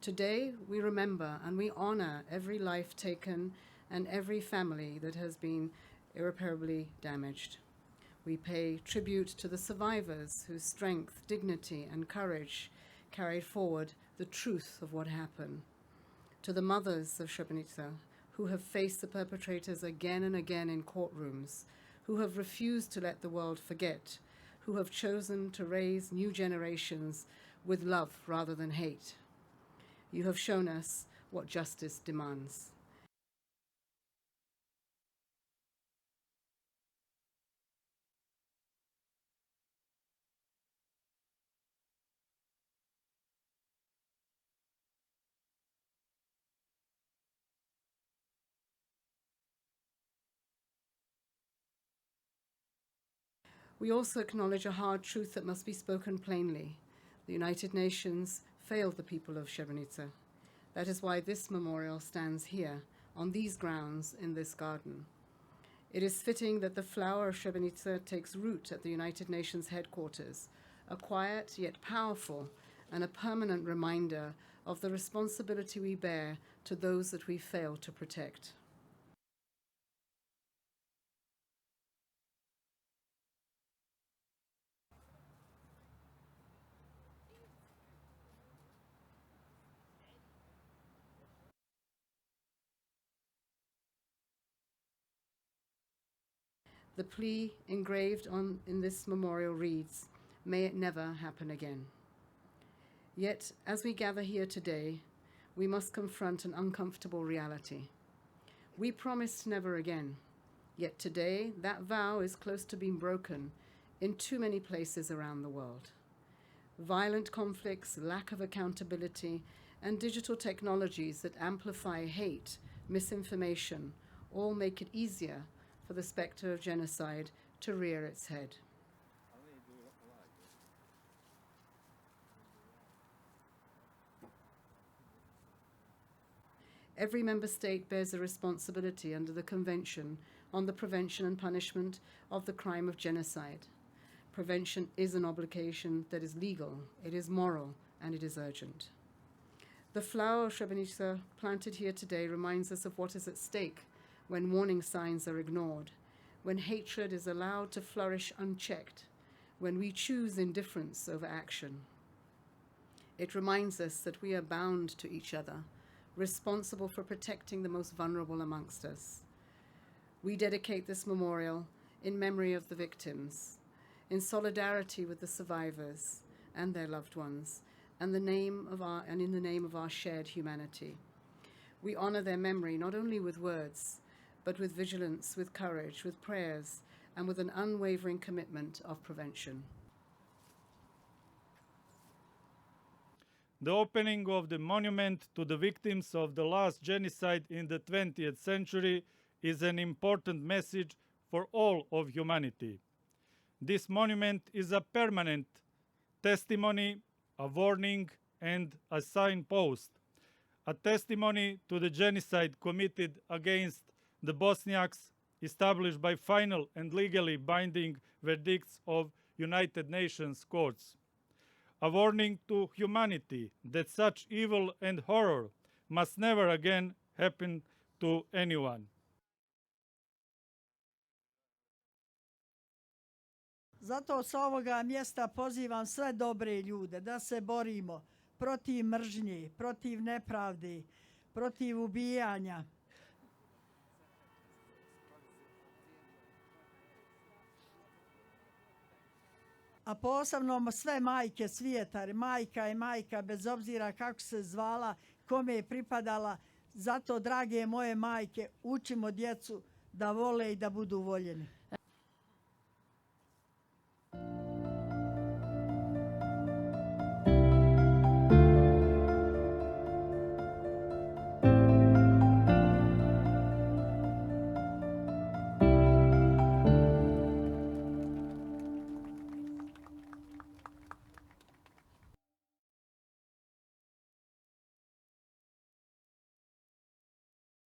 Today, we remember and we honor every life taken and every family that has been irreparably damaged. We pay tribute to the survivors whose strength, dignity, and courage carried forward the truth of what happened. To the mothers of Srebrenica, who have faced the perpetrators again and again in courtrooms, who have refused to let the world forget, who have chosen to raise new generations with love rather than hate. You have shown us what justice demands. We also acknowledge a hard truth that must be spoken plainly. The United Nations failed the people of Srebrenica. That is why this memorial stands here, on these grounds, in this garden. It is fitting that the flower of Srebrenica takes root at the United Nations headquarters, a quiet yet powerful and a permanent reminder of the responsibility we bear to those that we fail to protect. The plea engraved in this memorial reads, "May it never happen again." Yet, as we gather here today, we must confront an uncomfortable reality. We promised never again, yet today that vow is close to being broken in too many places around the world. Violent conflicts, lack of accountability, and digital technologies that amplify hate, misinformation, all make it easier for the specter of genocide to rear its head. Every member state bears a responsibility under the Convention on the Prevention and Punishment of the Crime of Genocide. Prevention is an obligation that is legal, it is moral, and it is urgent. The flower of Srebrenica planted here today reminds us of what is at stake when warning signs are ignored, when hatred is allowed to flourish unchecked, when we choose indifference over action. It reminds us that we are bound to each other, responsible for protecting the most vulnerable amongst us. We dedicate this memorial in memory of the victims, in solidarity with the survivors and their loved ones, and in the name of our shared humanity. We honor their memory not only with words, but with vigilance, with courage, with prayers, and with an unwavering commitment of prevention. The opening of the monument to the victims of the last genocide in the 20th century is an important message for all of humanity. This monument is a permanent testimony, a warning, and a signpost, a testimony to the genocide committed against the Bosniaks, established by final and legally binding verdicts of United Nations courts. A warning to humanity that such evil and horror must never again happen to anyone. Zato sa ovoga mjesta pozivam sve dobre ljude da se borimo protiv mržnje, protiv nepravde, protiv ubijanja. A posebno sve majke svijeta, jer majka je majka bez obzira kako se zvala, kome je pripadala. Zato, drage moje majke, učimo djecu da vole i da budu voljeni.